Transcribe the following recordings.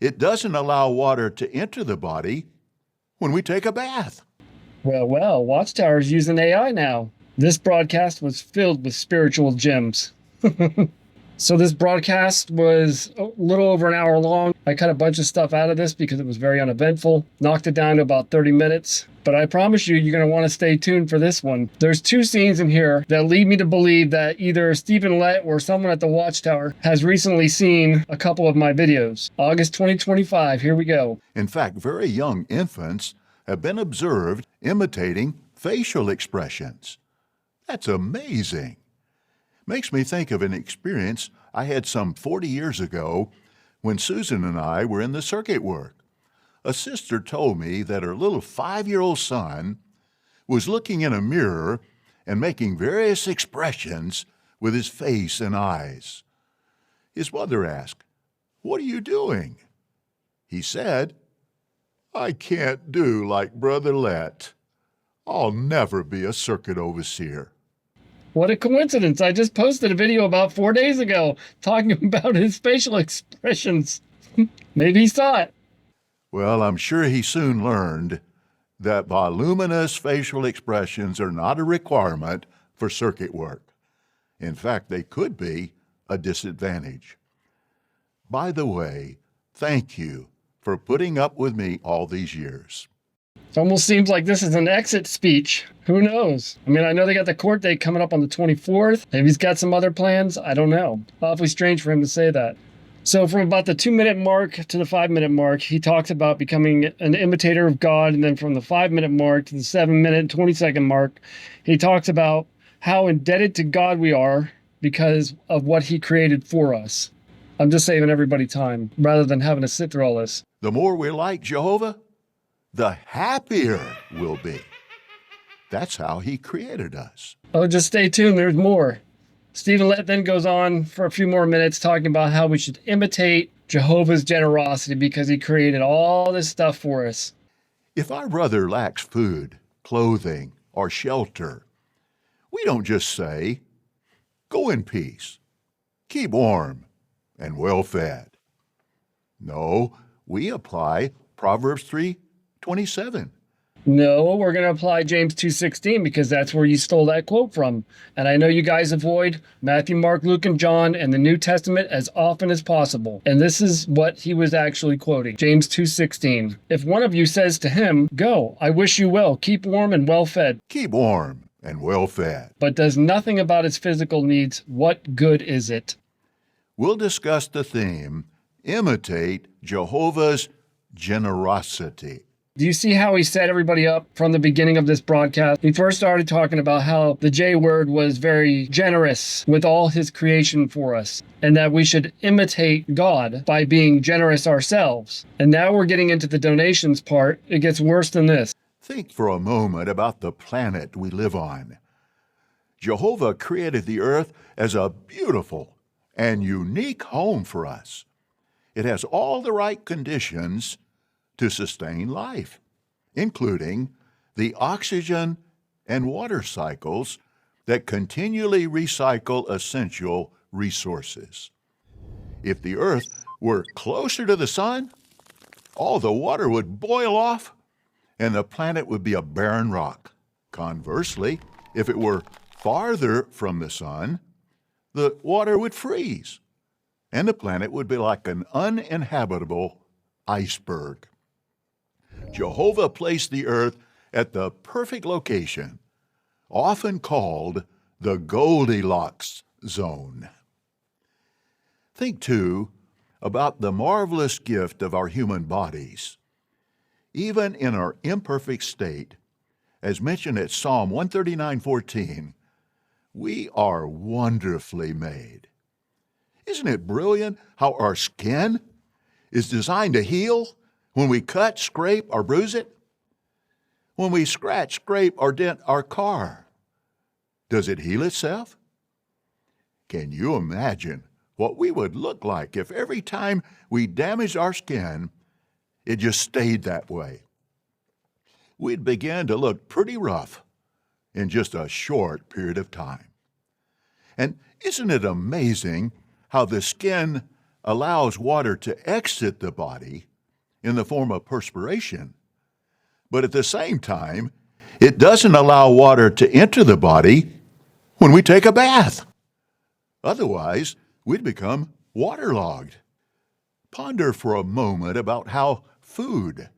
It doesn't allow water to enter the body when we take a bath. Well, Watchtower's using AI now. This broadcast was filled with spiritual gems. So this broadcast was a little over an hour long. I cut a bunch of stuff out of this because it was very uneventful. Knocked it down to about 30 minutes. But I promise you're going to want to stay tuned for this one. There's two scenes in here that lead me to believe that either Stephen Lett or someone at the Watchtower has recently seen a couple of my videos. August 2025, here we go. In fact, very young infants have been observed imitating facial expressions. That's amazing. Makes me think of an experience I had some 40 years ago when Susan and I were in the circuit work. A sister told me that her little 5-year-old son was looking in a mirror and making various expressions with his face and eyes. His mother asked, "What are you doing?" He said, "I can't do like Brother Lett. I'll never be a circuit overseer." What a coincidence. I just posted a video about 4 days ago talking about his facial expressions. Maybe he saw it. Well, I'm sure he soon learned that voluminous facial expressions are not a requirement for circuit work. In fact, they could be a disadvantage. By the way, thank you for putting up with me all these years. It almost seems like this is an exit speech. Who knows? I mean, I know they got the court date coming up on the 24th. Maybe he's got some other plans. I don't know. Awfully strange for him to say that. So from about the 2-minute mark to the 5-minute mark, he talks about becoming an imitator of God. And then from the 5-minute mark to the 7-minute and 20-second mark, he talks about how indebted to God we are because of what he created for us. I'm just saving everybody time rather than having to sit through all this. The more we like Jehovah, the happier we'll be. That's how he created us. Oh, just stay tuned. There's more. Stephen Lett then goes on for a few more minutes talking about how we should imitate Jehovah's generosity because he created all this stuff for us. If our brother lacks food, clothing, or shelter, we don't just say, "Go in peace, keep warm, and well fed." No, we apply Proverbs 3:27. No, we're going to apply James 2:16 because that's where you stole that quote from. And I know you guys avoid Matthew, Mark, Luke, and John and the New Testament as often as possible. And this is what he was actually quoting. James 2:16. If one of you says to him, "Go, I wish you well, keep warm and well fed," Keep warm and well fed. but does nothing about his physical needs, what good is it? We'll discuss the theme, imitate Jehovah's generosity. Do you see how he set everybody up from the beginning of this broadcast? He first started talking about how the jworg was very generous with all his creation for us, and that we should imitate God by being generous ourselves. And now we're getting into the donations part. It gets worse than this. Think for a moment about the planet we live on. Jehovah created the earth as a beautiful and unique home for us. It has all the right conditions to sustain life, including the oxygen and water cycles that continually recycle essential resources. If the earth were closer to the sun, all the water would boil off and the planet would be a barren rock. Conversely, if it were farther from the sun, the water would freeze and the planet would be like an uninhabitable iceberg. Jehovah placed the earth at the perfect location, often called the Goldilocks zone. Think, too, about the marvelous gift of our human bodies. Even in our imperfect state, as mentioned at Psalm 139:14, we are wonderfully made. Isn't it brilliant how our skin is designed to heal when we cut, scrape, or bruise it? When we scratch, scrape, or dent our car, does it heal itself? Can you imagine what we would look like if every time we damaged our skin, it just stayed that way? We'd begin to look pretty rough in just a short period of time. And isn't it amazing how the skin allows water to exit the body in the form of perspiration, but at the same time, it doesn't allow water to enter the body when we take a bath. Otherwise, we'd become waterlogged. Ponder for a moment about how food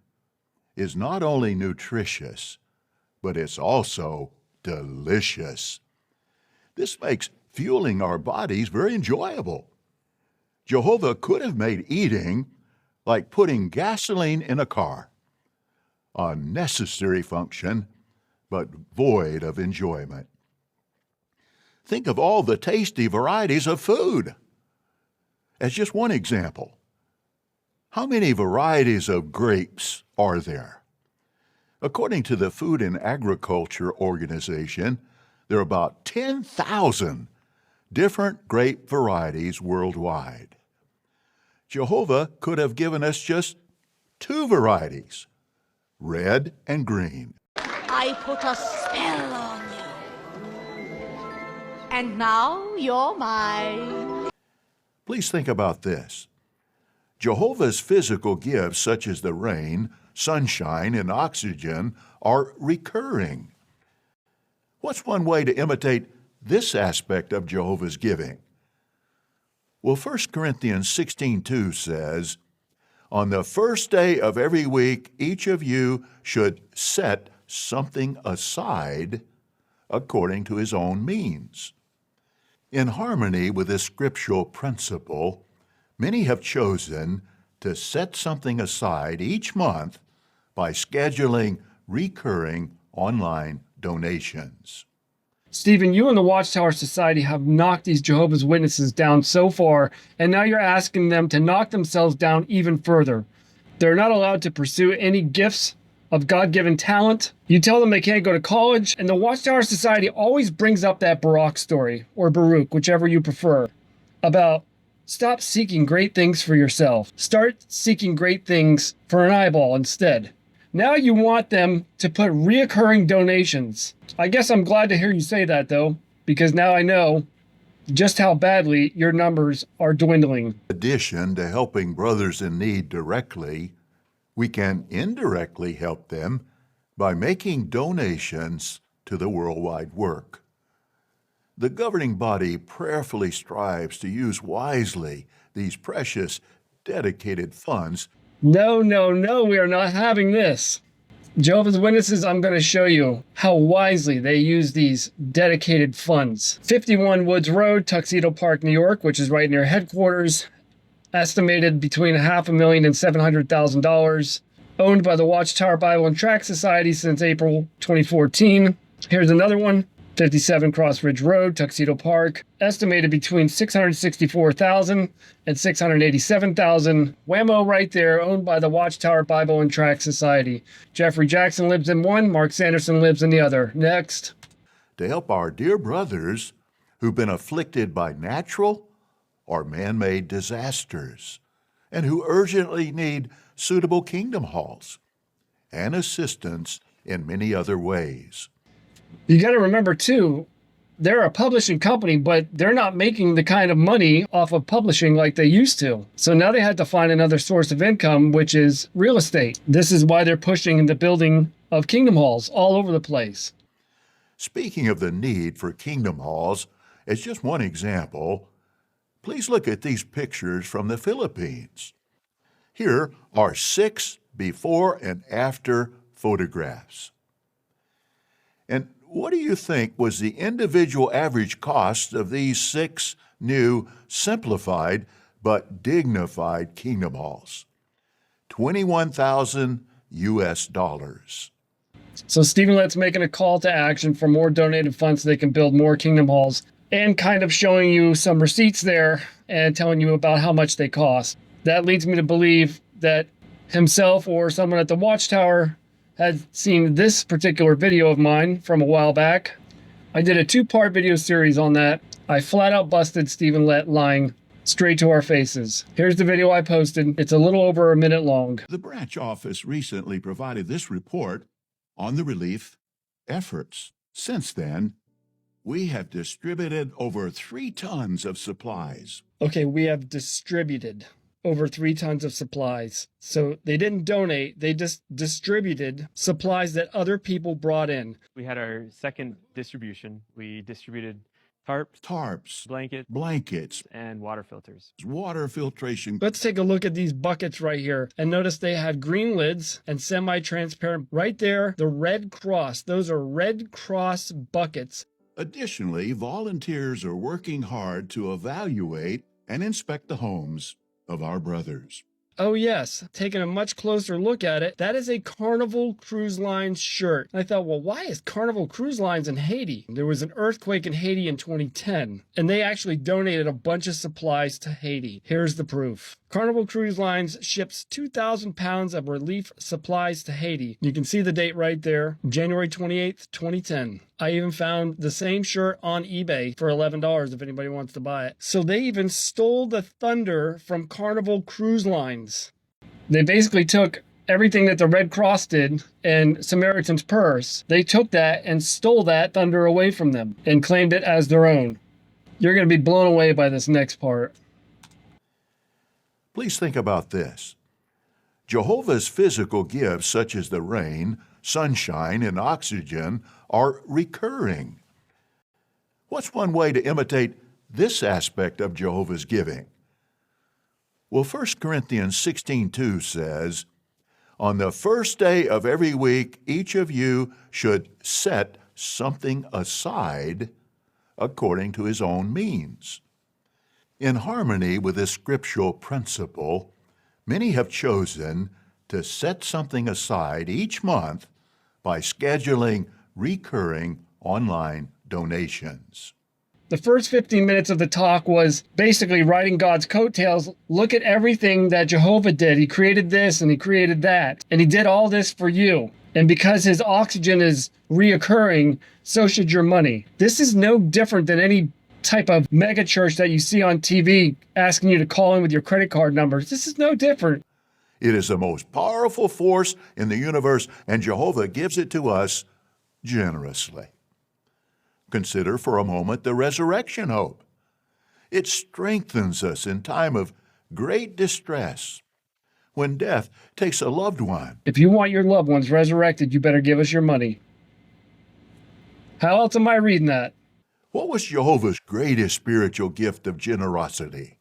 is not only nutritious, but it's also delicious. This makes fueling our bodies very enjoyable. Jehovah could have made eating like putting gasoline in a car, a necessary function, but void of enjoyment. Think of all the tasty varieties of food. As just one example, how many varieties of grapes are there? According to the Food and Agriculture Organization, there are about 10,000 different grape varieties worldwide. Jehovah could have given us just 2 varieties, red and green. I put a spell on you. And now you're mine. Please think about this. Jehovah's physical gifts, such as the rain, sunshine, and oxygen, are recurring. What's one way to imitate this aspect of Jehovah's giving? Well, 1 Corinthians 16:2 says, "On the first day of every week, each of you should set something aside according to his own means." In harmony with this scriptural principle, many have chosen to set something aside each month by scheduling recurring online donations. Stephen, you and the Watchtower Society have knocked these Jehovah's Witnesses down so far, and now you're asking them to knock themselves down even further. They're not allowed to pursue any gifts of God-given talent. You tell them they can't go to college, and the Watchtower Society always brings up that Baruch story, or Baruch, whichever you prefer, about stop seeking great things for yourself. Start seeking great things for an eyeball instead. Now you want them to put reoccurring donations. I guess I'm glad to hear you say that, though, because now I know just how badly your numbers are dwindling. In addition to helping brothers in need directly, we can indirectly help them by making donations to the worldwide work. The governing body prayerfully strives to use wisely these precious, dedicated funds. No, we are not having this. Jehovah's Witnesses, I'm going to show you how wisely they use these dedicated funds. 51 Woods Road, Tuxedo Park, New York, which is right near headquarters, estimated between $500,000 and $700,000, owned by the Watchtower Bible and Tract Society since April 2014. Here's another one. 57 Cross Ridge Road, Tuxedo Park, estimated between $664,000 and $687,000. Whammo right there, owned by the Watchtower Bible and Tract Society. Jeffrey Jackson lives in one, Mark Sanderson lives in the other. Next. To help our dear brothers who've been afflicted by natural or man-made disasters and who urgently need suitable kingdom halls and assistance in many other ways. You got to remember, too, they're a publishing company, but they're not making the kind of money off of publishing like they used to. So now they had to find another source of income, which is real estate. This is why they're pushing the building of kingdom halls all over the place. Speaking of the need for kingdom halls, as just one example, please look at these pictures from the Philippines. Here are 6 before and after photographs. And what do you think was the individual average cost of these 6 new, simplified, but dignified kingdom halls? $21,000 US. So Stephen Lett's making a call to action for more donated funds so they can build more kingdom halls, and kind of showing you some receipts there and telling you about how much they cost. That leads me to believe that himself or someone at the Watchtower had seen this particular video of mine from a while back. I did a 2-part video series on that. I flat out busted Stephen Lett lying straight to our faces. Here's the video I posted. It's a little over a minute long. The branch office recently provided this report on the relief efforts. Since then, We have distributed over 3 tons of supplies. Okay, we have distributed over 3 tons of supplies. So they didn't donate, they just distributed supplies that other people brought in. We had our second distribution. We distributed tarps, blankets, and water filters. water filtration. Let's take a look at these buckets right here. And notice they had green lids and semi-transparent. Right there, the Red Cross. Those are Red Cross buckets. Additionally, volunteers are working hard to evaluate and inspect the homes of our brothers. Oh yes, taking a much closer look at it, that is a Carnival Cruise Lines shirt. And I thought, well, why is Carnival Cruise Lines in Haiti? There was an earthquake in Haiti in 2010, and they actually donated a bunch of supplies to Haiti. Here's the proof. Carnival Cruise Lines ships 2,000 pounds of relief supplies to Haiti. You can see the date right there, January 28th, 2010. I even found the same shirt on eBay for $11 if anybody wants to buy it. So they even stole the thunder from Carnival Cruise Lines. They basically took everything that the Red Cross did and Samaritan's Purse. They took that and stole that thunder away from them and claimed it as their own. You're going to be blown away by this next part. Please think about this. Jehovah's physical gifts, such as the rain, sunshine, and oxygen, are recurring. What's one way to imitate this aspect of Jehovah's giving? Well, 1 Corinthians 16:2 says, "On the first day of every week, each of you should set something aside according to his own means." In harmony with this scriptural principle, many have chosen to set something aside each month by scheduling recurring online donations. The first 15 minutes of the talk was basically riding God's coattails. Look at everything that Jehovah did. He created this and he created that. And he did all this for you. And because his oxygen is reoccurring, so should your money. This is no different than any type of mega church that you see on TV asking you to call in with your credit card numbers. This is no different. It is the most powerful force in the universe, and Jehovah gives it to us generously. Consider for a moment the resurrection hope. It strengthens us in time of great distress. When death takes a loved one. If you want your loved ones resurrected, you better give us your money. How else am I reading that? What was Jehovah's greatest spiritual gift of generosity?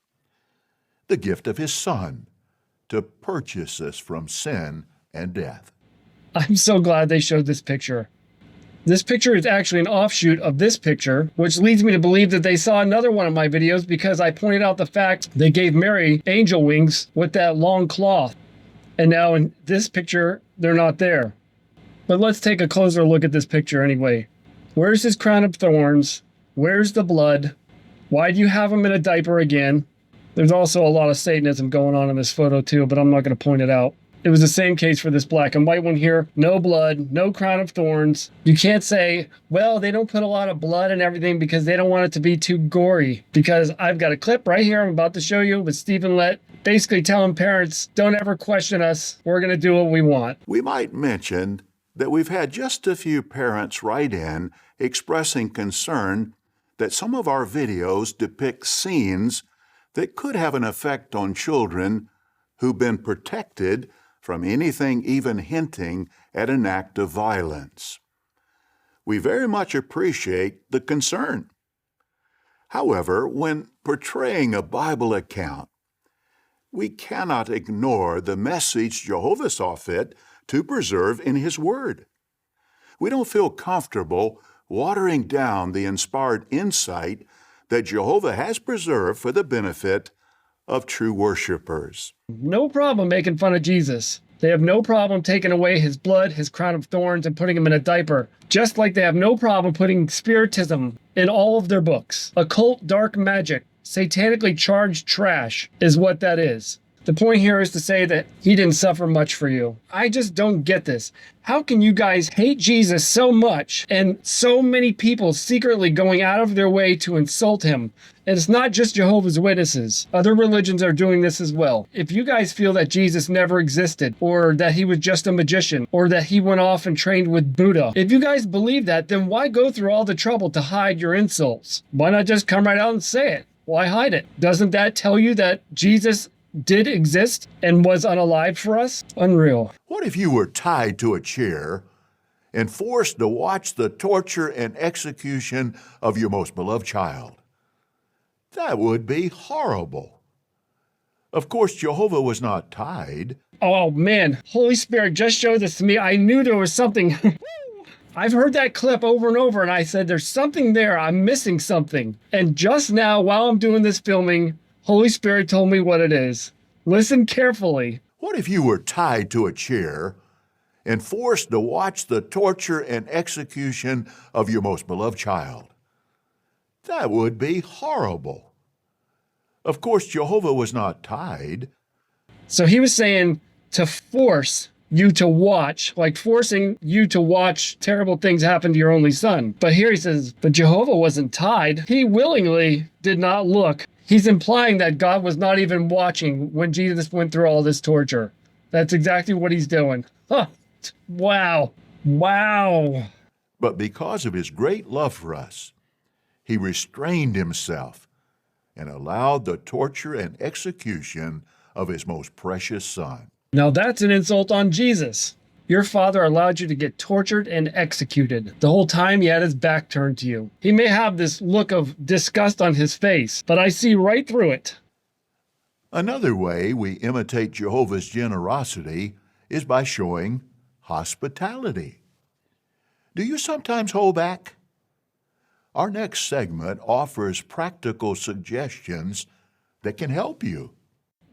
The gift of his Son to purchase us from sin and death. I'm so glad they showed this picture. This picture is actually an offshoot of this picture, which leads me to believe that they saw another one of my videos because I pointed out the fact they gave Mary angel wings with that long cloth. And now in this picture, they're not there. But let's take a closer look at this picture anyway. Where's his crown of thorns? Where's the blood? Why do you have him in a diaper again? There's also a lot of Satanism going on in this photo too, but I'm not going to point it out. It was the same case for this black and white one here. No blood, no crown of thorns. You can't say, well, they don't put a lot of blood and everything because they don't want it to be too gory. Because I've got a clip right here I'm about to show you with Stephen Lett basically telling parents, don't ever question us. We're going to do what we want. We might mention that we've had just a few parents write in expressing concern that some of our videos depict scenes that could have an effect on children who've been protected from anything even hinting at an act of violence. We very much appreciate the concern. However, when portraying a Bible account, we cannot ignore the message Jehovah saw fit to preserve in His Word. We don't feel comfortable watering down the inspired insight that Jehovah has preserved for the benefit of true worshipers. No problem making fun of Jesus. They have no problem taking away his blood, his crown of thorns, and putting him in a diaper. Just like they have no problem putting spiritism in all of their books. Occult dark magic, satanically charged trash is what that is. The point here is to say that he didn't suffer much for you. I just don't get this. How can you guys hate Jesus so much and so many people secretly going out of their way to insult him, And it's not just Jehovah's Witnesses. Other religions are doing this as well. If you guys feel that Jesus never existed, or that he was just a magician, or that he went off and trained with Buddha, if you guys believe that, then why go through all the trouble to hide your insults? Why not just come right out and say it? Why hide it? Doesn't that tell you that Jesus did exist and was unalive for us? Unreal. What if you were tied to a chair and forced to watch the torture and execution of your most beloved child? That would be horrible. Of course, Jehovah was not tied. Oh man, Holy Spirit just showed this to me. I knew there was something. I've heard that clip over and over, and I said, there's something there. I'm missing something. And just now, while I'm doing this filming, Holy Spirit told me what it is. Listen carefully. What if you were tied to a chair and forced to watch the torture and execution of your most beloved child? That would be horrible. Of course, Jehovah was not tied. So he was saying to force you to watch, like forcing you to watch terrible things happen to your only son. But here he says, but Jehovah wasn't tied. He willingly did not look. He's implying that God was not even watching when Jesus went through all this torture. That's exactly what he's doing. Huh. Wow. Wow. But because of his great love for us, he restrained himself and allowed the torture and execution of his most precious son. Now that's an insult on Jesus. Your father allowed you to get tortured and executed. The whole time he had his back turned to you. He may have this look of disgust on his face, but I see right through it. Another way we imitate Jehovah's generosity is by showing hospitality. Do you sometimes hold back? Our next segment offers practical suggestions that can help you.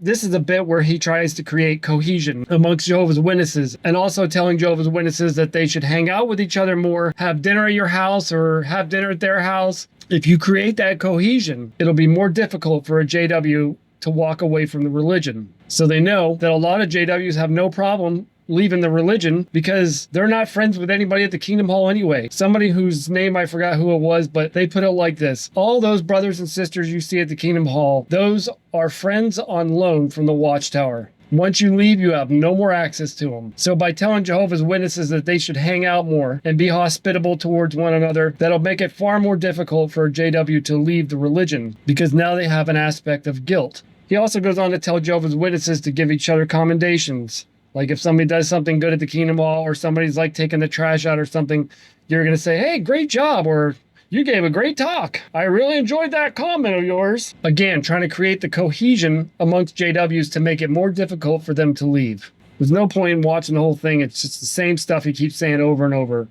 This is a bit where he tries to create cohesion amongst Jehovah's Witnesses, and also telling Jehovah's Witnesses that they should hang out with each other more, have dinner at your house or have dinner at their house. If you create that cohesion, it'll be more difficult for a JW to walk away from the religion. So they know that a lot of JWs have no problem leaving the religion because they're not friends with anybody at the Kingdom Hall anyway. Somebody whose name I forgot who it was, but they put it like this. All those brothers and sisters you see at the Kingdom Hall, those are friends on loan from the Watchtower. Once you leave, you have no more access to them. So by telling Jehovah's Witnesses that they should hang out more and be hospitable towards one another, that'll make it far more difficult for a JW to leave the religion because now they have an aspect of guilt. He also goes on to tell Jehovah's Witnesses to give each other commendations. Like if somebody does something good at the Kingdom Hall or somebody's like taking the trash out or something, you're going to say, hey, great job, or you gave a great talk. I really enjoyed that comment of yours. Again, trying to create the cohesion amongst JWs to make it more difficult for them to leave. There's no point in watching the whole thing. It's just the same stuff he keeps saying over and over.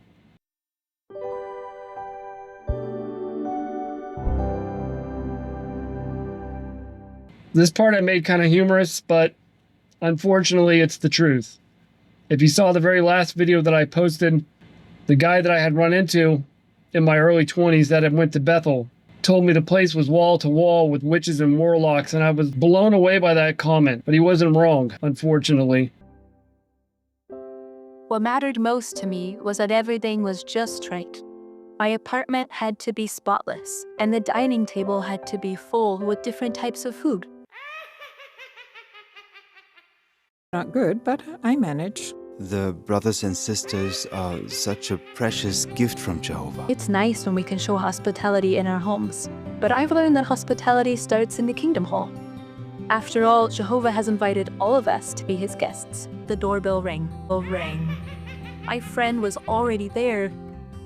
This part I made kind of humorous, but unfortunately, it's the truth. If you saw the very last video that I posted, the guy that I had run into in my early 20s that had went to Bethel told me the place was wall to wall with witches and warlocks, and I was blown away by that comment, but he wasn't wrong, unfortunately. What mattered most to me was that everything was just right. My apartment had to be spotless, and the dining table had to be full with different types of food. Not good, but I manage. The brothers and sisters are such a precious gift from Jehovah. It's nice when we can show hospitality in our homes, but I've learned that hospitality starts in the Kingdom Hall. After all, Jehovah has invited all of us to be his guests. The doorbell rang. My friend was already there.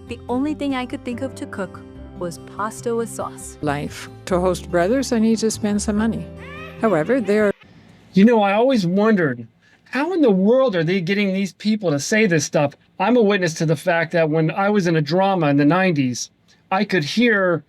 The only thing I could think of to cook was pasta with sauce. Life. To host brothers, I need to spend some money. However, there are... You know, I always wondered, how in the world are they getting these people to say this stuff? I'm a witness to the fact that when I was in a drama in the 90s, I could hear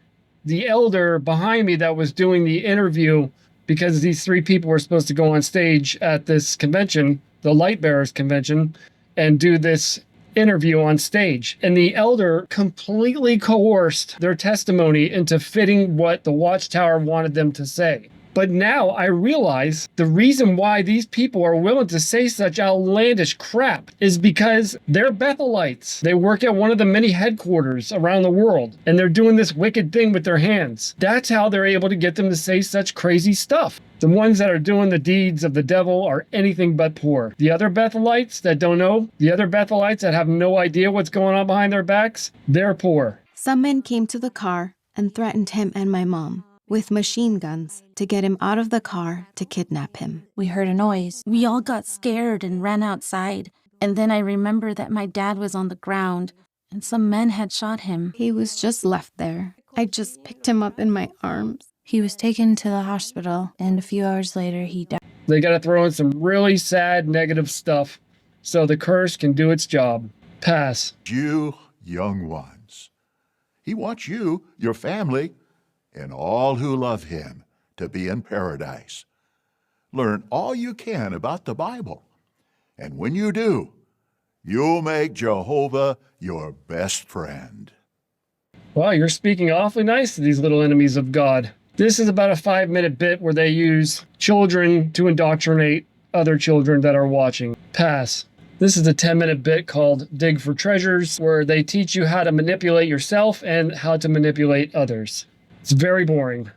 the elder behind me that was doing the interview because these three people were supposed to go on stage at this convention, the Light Bearers Convention, and do this interview on stage. And the elder completely coerced their testimony into fitting what the Watchtower wanted them to say. But now I realize the reason why these people are willing to say such outlandish crap is because they're Bethelites. They work at one of the many headquarters around the world, and they're doing this wicked thing with their hands. That's how they're able to get them to say such crazy stuff. The ones that are doing the deeds of the devil are anything but poor. The other Bethelites that don't know, the other Bethelites that have no idea what's going on behind their backs, they're poor. Some men came to the car and threatened him and my mom with machine guns to get him out of the car to kidnap him. We heard a noise. We all got scared and ran outside. And then I remember that my dad was on the ground and some men had shot him. He was just left there. I just picked him up in my arms. He was taken to the hospital and a few hours later he died. They got to throw in some really sad, negative stuff so the curse can do its job. Pass. You young ones, he wants you, your family, and all who love him to be in paradise. Learn all you can about the Bible, and when you do, you'll make Jehovah your best friend. Wow, you're speaking awfully nice to these little enemies of God. This is about a 5-minute bit where they use children to indoctrinate other children that are watching. Pass. This is a 10-minute bit called Dig for Treasures, where they teach you how to manipulate yourself and how to manipulate others. It's very boring.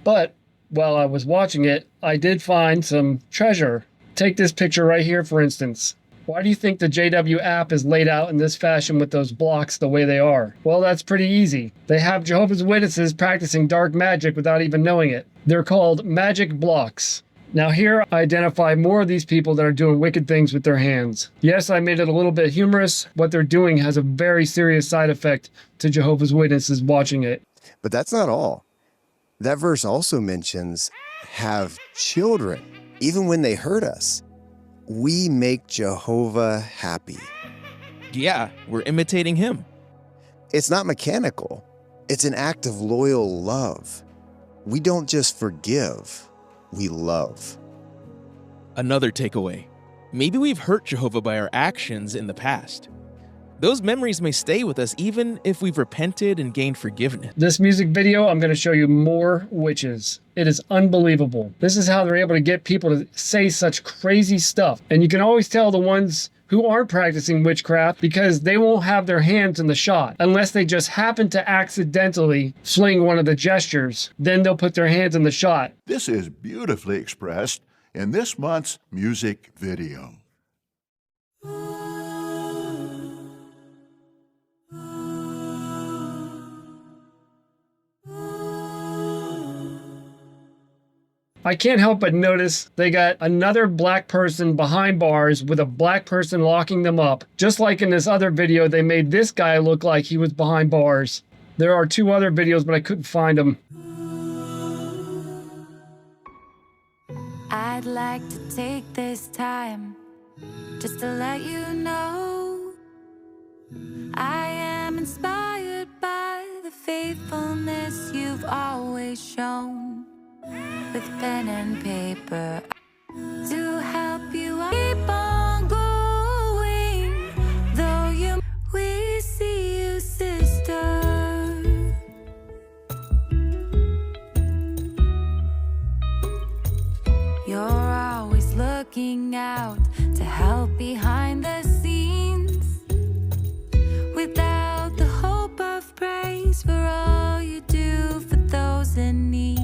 But while I was watching it, I did find some treasure. Take this picture right here, for instance. Why do you think the JW app is laid out in this fashion with those blocks the way they are? Well, that's pretty easy. They have Jehovah's Witnesses practicing dark magic without even knowing it. They're called magic blocks. Now here, I identify more of these people that are doing wicked things with their hands. Yes, I made it a little bit humorous. What they're doing has a very serious side effect to Jehovah's Witnesses watching it. But that's not all. That verse also mentions have children, even when they hurt us. We make Jehovah happy. Yeah, we're imitating him. It's not mechanical. It's an act of loyal love. We don't just forgive, we love. Another takeaway. Maybe we've hurt Jehovah by our actions in the past. Those memories may stay with us even if we've repented and gained forgiveness. This music video, I'm going to show you more witches. It is unbelievable. This is how they're able to get people to say such crazy stuff. And you can always tell the ones who aren't practicing witchcraft because they won't have their hands in the shot unless they just happen to accidentally fling one of the gestures. Then they'll put their hands in the shot. This is beautifully expressed in this month's music video. I can't help but notice they got another black person behind bars with a black person locking them up. Just like in this other video, they made this guy look like he was behind bars. There are 2 other videos, but I couldn't find them. I'd like to take this time just to let you know I am inspired by the faithfulness you've always shown. With pen and paper to help you keep on going. Though we see you, sister. You're always looking out to help behind the scenes, without the hope of praise for all you do for those in need.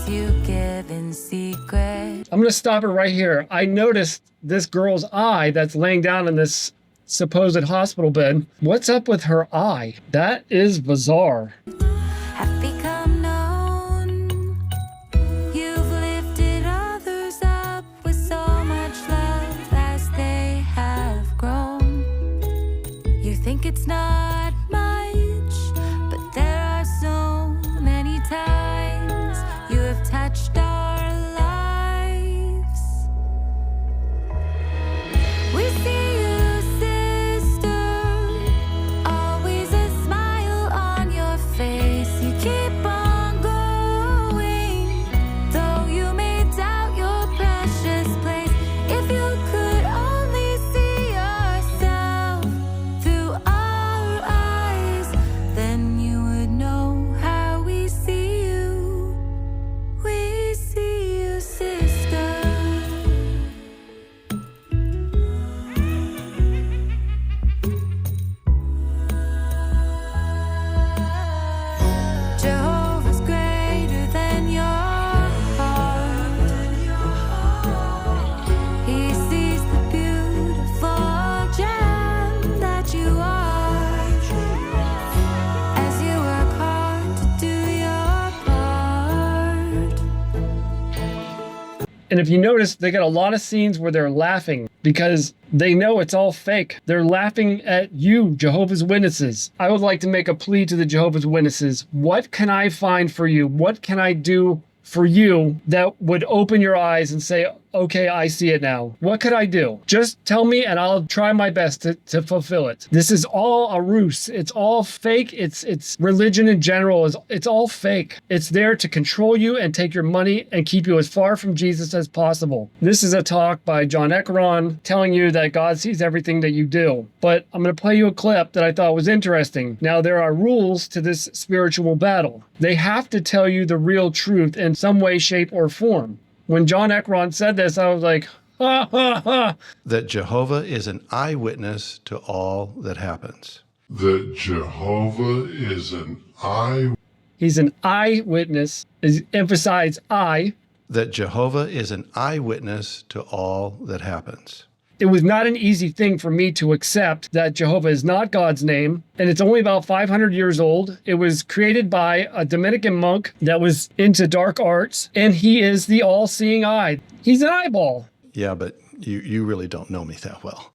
You give in secret. I'm going to stop it right here. I noticed this girl's eye that's laying down in this supposed hospital bed. What's up with her eye? That is bizarre. Have become known. You've lifted others up with so much love as they have grown. You think it's not much, but there are so many times you have touched our lives. We see you, sister, always a smile on your face. You keep And if you notice, they got a lot of scenes where they're laughing because they know it's all fake. They're laughing at you, Jehovah's Witnesses. I would like to make a plea to the Jehovah's Witnesses. What can I find for you? What can I do for you that would open your eyes and say, okay, I see it now. What could I do? Just tell me and I'll try my best to fulfill it. This is all a ruse. It's all fake. It's religion in general. It's all fake. It's there to control you and take your money and keep you as far from Jesus as possible. This is a talk by John Eckaron telling you that God sees everything that you do. But I'm going to play you a clip that I thought was interesting. Now, there are rules to this spiritual battle. They have to tell you the real truth in some way, shape, or form. When John Eckaron said this, I was like, ha, ha, ha. That Jehovah is an eyewitness to all that happens. That Jehovah is an eye. He's an eyewitness. Emphasize I. That Jehovah is an eyewitness to all that happens. It was not an easy thing for me to accept that Jehovah is not God's name, and it's only about 500 years old. It was created by a Dominican monk that was into dark arts, and he is the all-seeing eye. He's an eyeball. Yeah, but you really don't know me that well.